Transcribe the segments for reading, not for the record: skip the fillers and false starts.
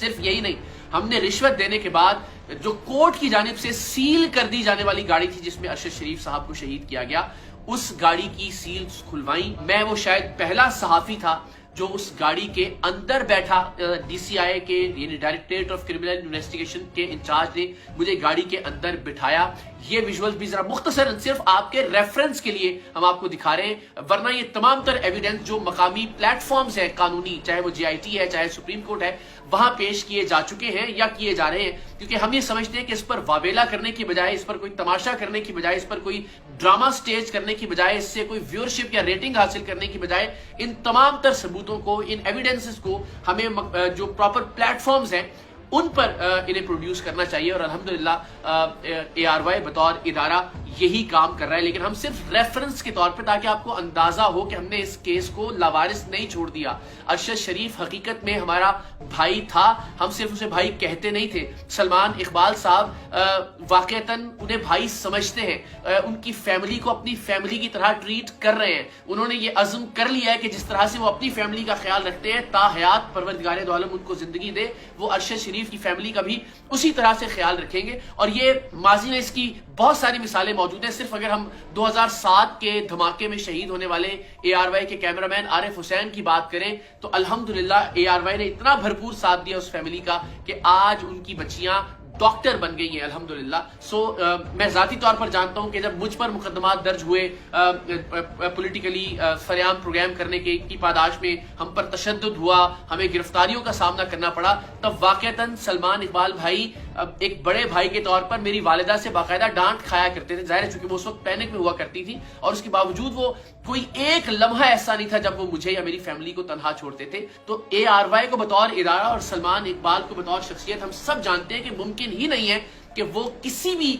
صرف یہی نہیں، ہم نے رشوت دینے کے بعد جو کورٹ کی جانب سے سیل کر دی جانے والی گاڑی تھی جس میں ارشد شریف صاحب کو شہید کیا گیا، اس گاڑی کی سیلز کھلوائیں. میں وہ شاید پہلا صحافی تھا جو اس گاڑی کے اندر بیٹھا. ڈی سی آئی کے یعنی ڈائریکٹریٹ آف کرمنل انویسٹیگیشن کے انچارج نے مجھے گاڑی کے اندر بٹھایا. یہ ویژول بھی ذرا مختصر صرف آپ کے ریفرنس کے لیے ہم آپ کو دکھا رہے ہیں، ورنہ یہ تمام تر ایویڈنس جو مقامی پلیٹ فارمز ہیں قانونی، چاہے وہ GIT ہے چاہے سپریم کورٹ ہے، وہاں پیش کیے جا چکے ہیں یا کیے جا رہے ہیں. کیونکہ ہم یہ سمجھتے ہیں کہ اس پر واویلا کرنے کی بجائے، اس پر کوئی تماشا کرنے کی بجائے، اس پر کوئی ڈراما سٹیج کرنے کی بجائے، اس سے کوئی ویورشپ یا ریٹنگ حاصل کرنے کی بجائے، ان تمام تر ثبوتوں کو، ان ایویڈنسز کو ہمیں جو پراپر پلیٹ فارمز ہیں ان پر انہیں پروڈیوس کرنا چاہیے. اور الحمدللہ ARY بطور ادارہ یہی کام کر رہا ہے. لیکن ہم صرف ریفرنس کے طور پہ تاکہ آپ کو اندازہ ہو کہ ہم نے اس کیس کو لاوارث نہیں چھوڑ دیا. ارشد شریف حقیقت میں ہمارا بھائی تھا، ہم صرف اسے بھائی کہتے نہیں تھے. سلمان اقبال صاحب واقعتاً انہیں بھائی سمجھتے ہیں، ان کی فیملی کو اپنی فیملی کی طرح ٹریٹ کر رہے ہیں. انہوں نے یہ عزم کر لیا ہے کہ جس طرح سے وہ اپنی فیملی کا خیال رکھتے ہیں تا حیات پروردگار دو عالم ان کو زندگی دے، وہ ارشد شریف کی فیملی کا بھی اسی طرح سے خیال رکھیں گے. اور یہ ماضی میں اس کی بہت ساری مثالیں موجود ہیں. صرف اگر ہم 2007 کے دھماکے میں شہید ہونے والے ARY کے کیمرہ مین عارف حسین کی بات کریں تو الحمدللہ ARY نے اتنا بھرپور ساتھ دیا اس فیملی کا کہ آج ان کی بچیاں ڈاکٹر بن گئی ہیں الحمدللہ. میں ذاتی طور پر جانتا ہوں کہ جب مجھ پر مقدمات درج ہوئے پولیٹیکلی فریام پروگرام کرنے کی پاداش میں ہم پر تشدد ہوا، ہمیں گرفتاریوں کا سامنا کرنا پڑا، تب واقعتاً سلمان اقبال بھائی ایک بڑے بھائی کے طور پر میری والدہ سے باقاعدہ ڈانٹ کھایا کرتے تھے. ظاہر ہے چونکہ وہ اس وقت پینک میں ہوا کرتی تھی، اور اس کے باوجود وہ کوئی ایک لمحہ ایسا نہیں تھا جب وہ مجھے یا میری فیملی کو تنہا چھوڑتے تھے. تو ARY کو بطور ادارہ اور سلمان اقبال کو بطور شخصیت ہم سب جانتے ہیں کہ ممکن ہی نہیں ہے کہ وہ کسی بھی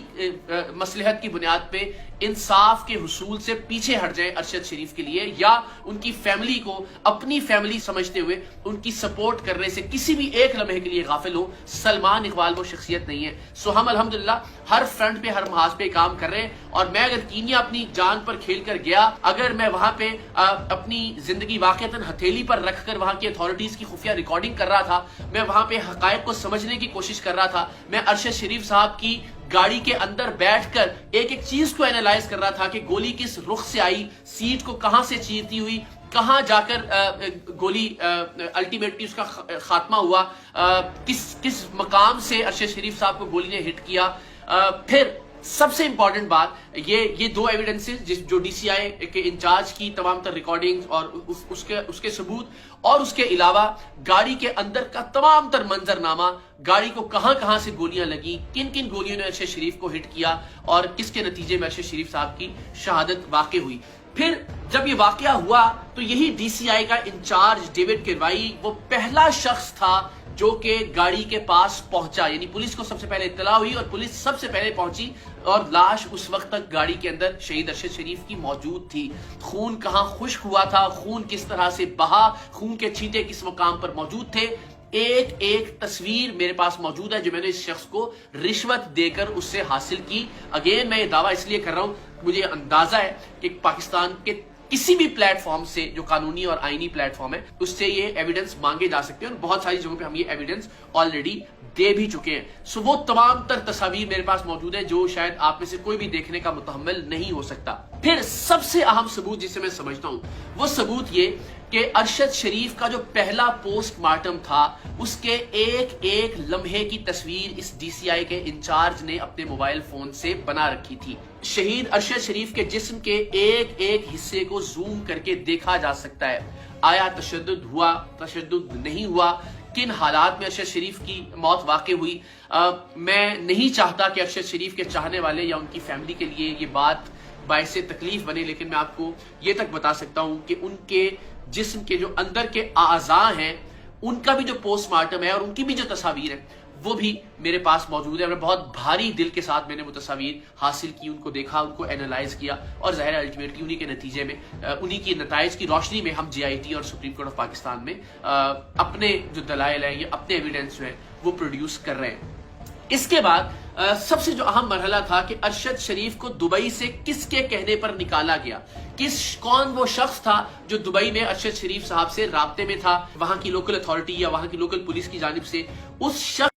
مصلحت کی بنیاد پہ انصاف کے حصول سے پیچھے ہٹ جائیں ارشد شریف کے لیے، یا ان کی فیملی کو اپنی فیملی سمجھتے ہوئے ان کی سپورٹ کرنے سے کسی بھی ایک لمحے کے لیے غافل ہو. سلمان اقبال وہ شخصیت نہیں ہے. ہم الحمدللہ ہر فرنٹ پہ، ہر محاذ پہ کام کر رہے ہیں. اور میں اگر کینیا اپنی جان پر کھیل کر گیا، اگر میں وہاں پہ اپنی زندگی واقعتاً ہتھیلی پر رکھ کر وہاں کی اتھارٹیز کی خفیہ ریکارڈنگ کر رہا تھا، میں وہاں پہ حقائق کو سمجھنے کی کوشش کر رہا تھا، میں ارشد شریف صاحب کی گاڑی کے اندر بیٹھ کر ایک ایک چیز کو اینالائز کر رہا تھا کہ گولی کس رخ سے آئی، سیٹ کو کہاں سے چیرتی ہوئی، کہاں جا کر گولی الٹیمیٹلی اس کا خاتمہ ہوا، کس مقام سے ارشد شریف صاحب کو گولی نے ہٹ کیا. پھر سب سے امپورٹنٹ بات یہ دو ایویڈنسز جو DCI کے انچارج کی تمام تر ریکارڈنگز اور اس کے ثبوت، اور اس کے علاوہ گاڑی کے اندر کا تمام تر منظرنامہ، گاڑی کو کہاں کہاں سے گولیاں لگی، کن کن گولیوں نے ارشد شریف کو ہٹ کیا اور کس کے نتیجے میں ارشد شریف صاحب کی شہادت واقع ہوئی. پھر جب یہ واقعہ ہوا تو یہی DCI کا انچارج ڈیوڈ کروائی وہ پہلا شخص تھا جو کہ گاڑی کے پاس پہنچا. یعنی پولیس کو سب سے پہلے اطلاع ہوئی اور پولیس سب سے پہلے پہنچی، اور لاش اس وقت تک گاڑی کے اندر شہید ارشد شریف کی موجود تھی. خون کہاں خشک ہوا تھا، خون کس طرح سے بہا، خون کے چھینٹے کس مقام پر موجود تھے، ایک ایک تصویر میرے پاس موجود ہے جو میں نے اس شخص کو رشوت دے کر اس سے حاصل کی. اگین میں یہ دعویٰ اس لیے کر رہا ہوں، مجھے اندازہ ہے کہ پاکستان کے کسی بھی پلیٹ فارم سے جو قانونی اور آئینی پلیٹ فارم ہے اس سے یہ ایویڈنس مانگے جا سکتے ہیں، اور بہت ساری جگہوں پہ ہم یہ ایویڈنس آلریڈی دے بھی چکے ہیں. وہ تمام تر تصاویر میرے پاس موجود ہیں جو شاید آپ میں سے کوئی بھی دیکھنے کا متحمل نہیں ہو سکتا. پھر سب سے اہم ثبوت جسے میں سمجھتا ہوں وہ ثبوت یہ کہ ارشد شریف کا جو پہلا پوسٹ مارٹم تھا اس کے ایک ایک لمحے کی تصویر اس DCI کے انچارج نے اپنے موبائل فون سے بنا رکھی تھی. شہید ارشد شریف کے جسم کے ایک ایک حصے کو زوم کر کے دیکھا جا سکتا ہے. آیا تشدد ہوا، تشدد نہیں ہوا، کن حالات میں ارشد شریف کی موت واقع ہوئی. میں نہیں چاہتا کہ ارشد شریف کے چاہنے والے یا ان کی فیملی کے لیے یہ بات باعث تکلیف بنے، لیکن میں آپ کو یہ تک بتا سکتا ہوں کہ ان کے جسم کے جو اندر کے اعضاء ہیں ان کا بھی جو پوسٹ مارٹم ہے اور ان کی بھی جو تصاویر ہیں وہ بھی میرے پاس موجود ہے. میں بہت بھاری دل کے ساتھ میں نے وہ تصاویر حاصل کی، ان کو دیکھا، ان کو اینالائز کیا، اور ظاہر ہے الٹیمیٹلی انہی کے نتیجے میں، انہی کی نتائج کی روشنی میں ہم GIT اور سپریم کورٹ آف پاکستان میں اپنے جو دلائل ہیں یا اپنے ایویڈنس جو ہیں وہ پروڈیوس کر رہے ہیں. اس کے بعد سب سے جو اہم مرحلہ تھا کہ ارشد شریف کو دبئی سے کس کے کہنے پر نکالا گیا، کون وہ شخص تھا جو دبئی میں ارشد شریف صاحب سے رابطے میں تھا، وہاں کی لوکل اتھارٹی یا وہاں کی لوکل پولیس کی جانب سے اس شخص